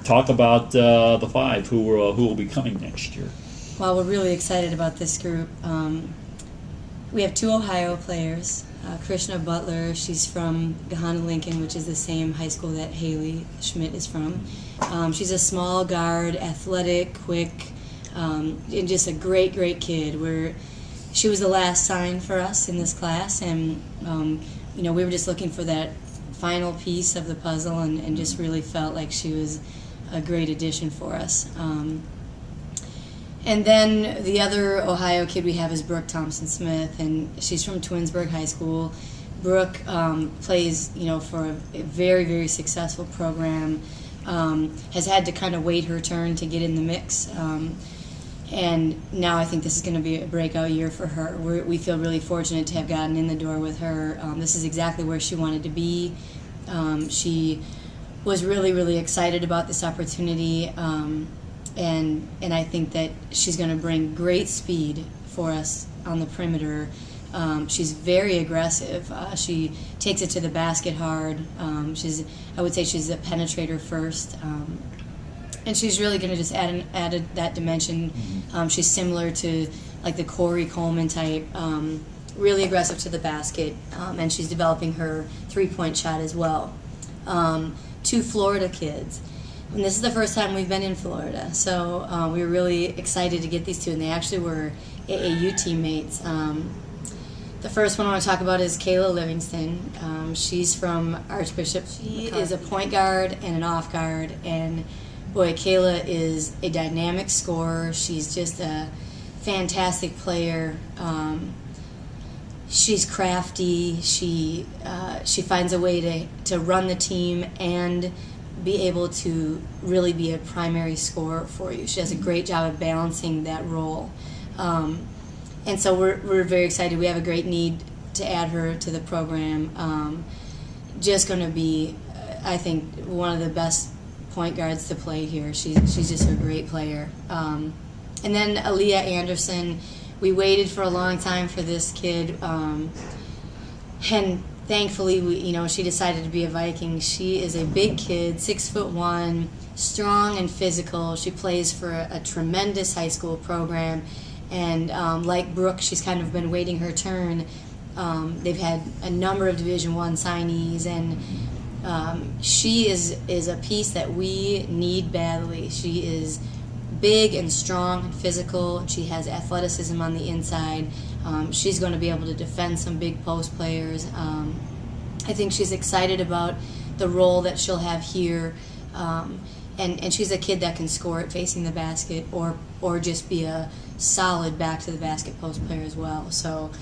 Talk about the five who will be coming next year. Well, we're really excited about this group. We have two Ohio players. Krishna Butler, she's from Gahanna Lincoln, which is the same high school that Haley Schmidt is from. She's a small guard, athletic, quick, and just a great, great kid. She was the last sign for us in this class, and we were just looking for that final piece of the puzzle, and just really felt like she was a great addition for us. And then the other Ohio kid we have is Brooke Thompson-Smith, and she's from Twinsburg High School. Brooke plays, for a very, very successful program. Has had to kind of wait her turn to get in the mix. And now I think this is going to be a breakout year for her. We feel really fortunate to have gotten in the door with her. This is exactly where she wanted to be. She was really, really excited about this opportunity. And I think that she's going to bring great speed for us on the perimeter. She's very aggressive. She takes it to the basket hard. I would say she's a penetrator first. And she's really going to just add that dimension. She's similar to like the Corey Coleman type, really aggressive to the basket, and she's developing her three-point shot as well. Two Florida kids. And this is the first time we've been in Florida, so we were really excited to get these two, and they actually were AAU teammates. The first one I want to talk about is Kayla Livingston. She's from Archbishop. She is a point guard and an off guard, and boy, Kayla is a dynamic scorer. She's just a fantastic player. She's crafty. She finds a way to run the team and be able to really be a primary scorer for you. She does a great job of balancing that role. And so we're very excited. We have a great need to add her to the program. Just going to be, I think, one of the best point guards to play here. She's just a great player. And then Aaliyah Anderson. We waited for a long time for this kid, and thankfully, she decided to be a Viking. She is a big kid, 6'1", strong and physical. She plays for a tremendous high school program, and like Brooke, she's kind of been waiting her turn. They've had a number of Division I signees, and she is a piece that we need badly. She is big and strong and physical. She has athleticism on the inside. She's going to be able to defend some big post players. I think she's excited about the role that she'll have here. And she's a kid that can score it facing the basket or just be a solid back to the basket post player as well. So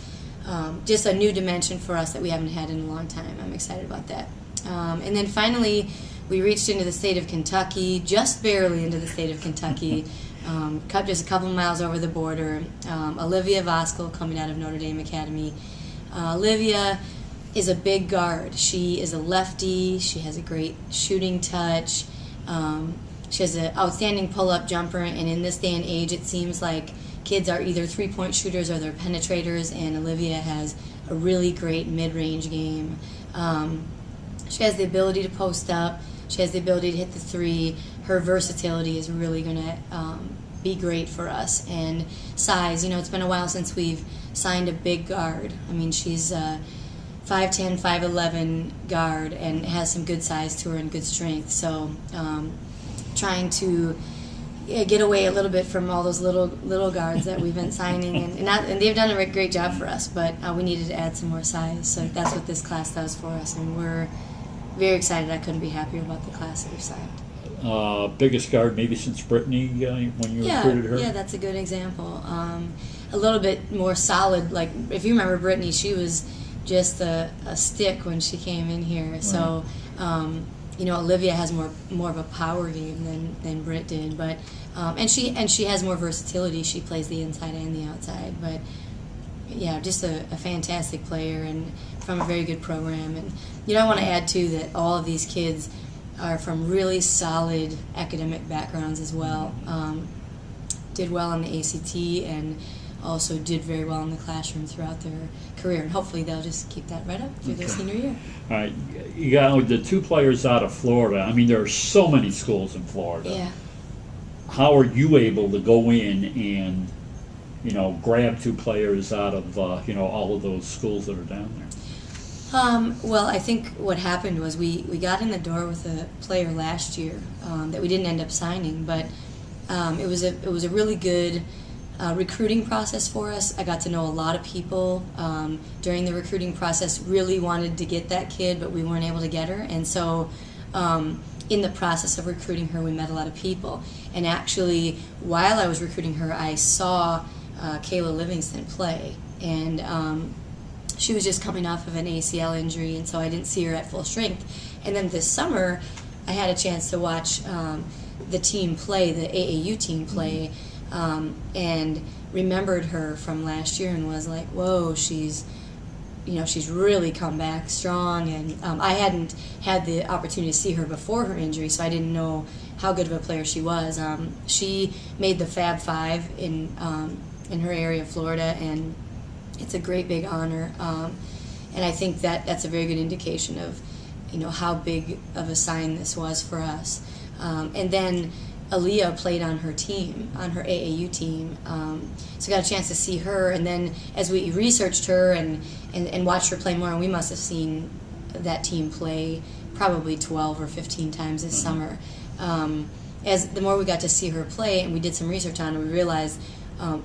just a new dimension for us that we haven't had in a long time. I'm excited about that. And then finally, we reached into the state of Kentucky, just barely into the state of Kentucky, just a couple miles over the border. Olivia Voskel, coming out of Notre Dame Academy. Olivia is a big guard. She is a lefty. She has a great shooting touch. She has an outstanding pull-up jumper, and in this day and age, it seems like kids are either three-point shooters or they're penetrators, and Olivia has a really great mid-range game. She has the ability to post up. She has the ability to hit the three. Her versatility is really going to be great for us. And size, it's been a while since we've signed a big guard. I mean, she's a 5'10", 5'11" guard and has some good size to her and good strength. So trying to get away a little bit from all those little guards that we've been signing. And they've done a great job for us, but we needed to add some more size. So that's what this class does for us. And we're very excited. I couldn't be happier about the class that we've signed. Biggest guard maybe since Brittany when you recruited her? Yeah, that's a good example. A little bit more solid. Like, if you remember Brittany, she was just a stick when she came in here. Right. So, Olivia has more of a power game than Britt did. But and she has more versatility. She plays the inside and the outside. But, yeah, just a fantastic player and from a very good program. And, I want to add, too, that all of these kids are from really solid academic backgrounds as well. Did well on the ACT and also did very well in the classroom throughout their career, and hopefully they'll just keep that right up through their senior year. All right, you got the 2 players out of Florida. I mean, there are so many schools in Florida. Yeah. How are you able to go in and, grab 2 players out of, all of those schools that are down there? Well, I think what happened was we got in the door with a player last year that we didn't end up signing, but it was a really good recruiting process for us. I got to know a lot of people during the recruiting process. Really wanted to get that kid, but we weren't able to get her, and so in the process of recruiting her, we met a lot of people. And actually, while I was recruiting her, I saw Kayla Livingston play, and she was just coming off of an ACL injury, and so I didn't see her at full strength. And then this summer, I had a chance to watch the team play, the AAU team play, and remembered her from last year and was like, whoa, she's really come back strong. And I hadn't had the opportunity to see her before her injury, so I didn't know how good of a player she was. She made the Fab Five in her area of Florida, and it's a great big honor, and I think that's a very good indication of, how big of a sign this was for us. And then Aaliyah played on her team, on her AAU team, so I got a chance to see her. And then as we researched her and watched her play more, and we must have seen that team play probably 12 or 15 times this summer. As the more we got to see her play, and we did some research on her, we realized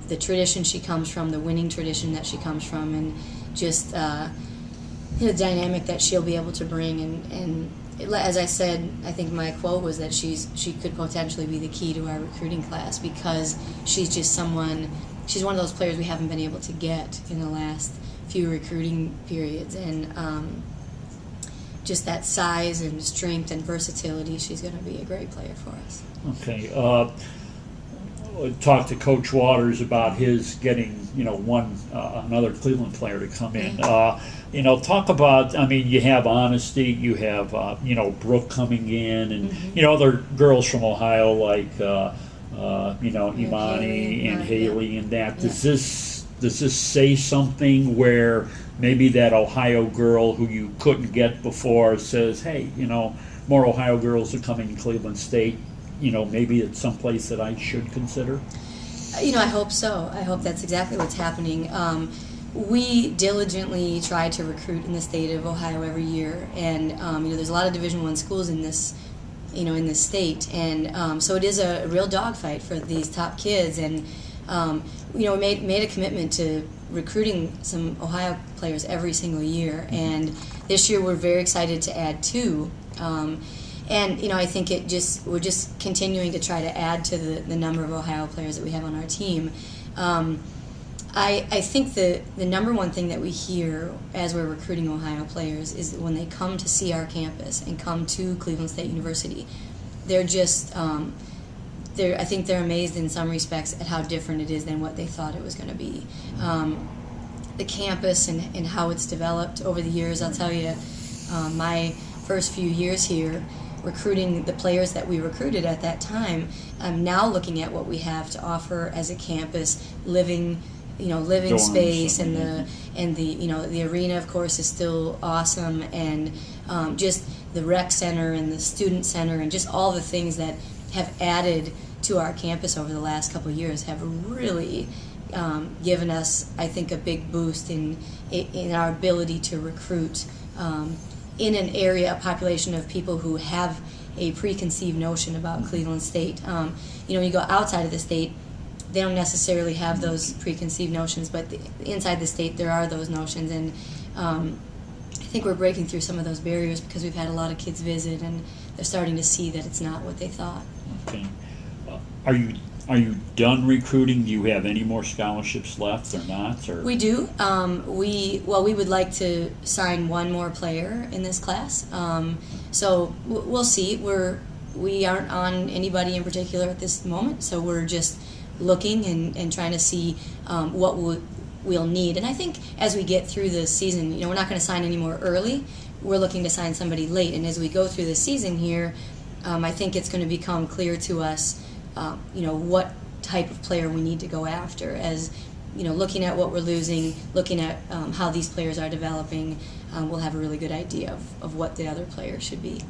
the tradition she comes from, the winning tradition that she comes from, and just the dynamic that she'll be able to bring. And as I said, I think my quote was that she could potentially be the key to our recruiting class, because she's just she's one of those players we haven't been able to get in the last few recruiting periods, and just that size and strength and versatility, she's going to be a great player for us. Okay. Talked to Coach Waters about his getting, another Cleveland player to come in. Talk about, you have Honesty, you have, Brooke coming in, and, other girls from Ohio like, Imani and Haley and that. Does this say something where maybe that Ohio girl who you couldn't get before says, hey, more Ohio girls are coming to Cleveland State? Maybe it's someplace that I should consider? I hope so. I hope that's exactly what's happening. We diligently try to recruit in the state of Ohio every year, and there's a lot of Division I schools in this, in this state, and so it is a real dogfight for these top kids. And we made a commitment to recruiting some Ohio players every single year, and this year we're very excited to add 2. And I think we're just continuing to try to add to the number of Ohio players that we have on our team. I think the number one thing that we hear as we're recruiting Ohio players is that when they come to see our campus and come to Cleveland State University, they're just I think they're amazed in some respects at how different it is than what they thought it was going to be. The campus and how it's developed over the years, I'll tell you, my first few years here, recruiting the players that we recruited at that time, I'm now looking at what we have to offer as a campus, living Dorms space, and the arena, of course, is still awesome, and just the rec center and the student center and just all the things that have added to our campus over the last couple of years have really given us, I think, a big boost in our ability to recruit in an area, a population of people who have a preconceived notion about Cleveland State. When you go outside of the state, they don't necessarily have those preconceived notions, but inside the state there are those notions, and I think we're breaking through some of those barriers because we've had a lot of kids visit, and they're starting to see that it's not what they thought. Okay. Are you done recruiting? Do you have any more scholarships left or not? Or? We do. We would like to sign one more player in this class. So we'll see. We aren't on anybody in particular at this moment, so we're just looking and trying to see what we'll need. And I think as we get through the season, we're not going to sign any more early. We're looking to sign somebody late. And as we go through the season here, I think it's going to become clear to us what type of player we need to go after. As looking at what we're losing, looking at how these players are developing, we'll have a really good idea of what the other players should be.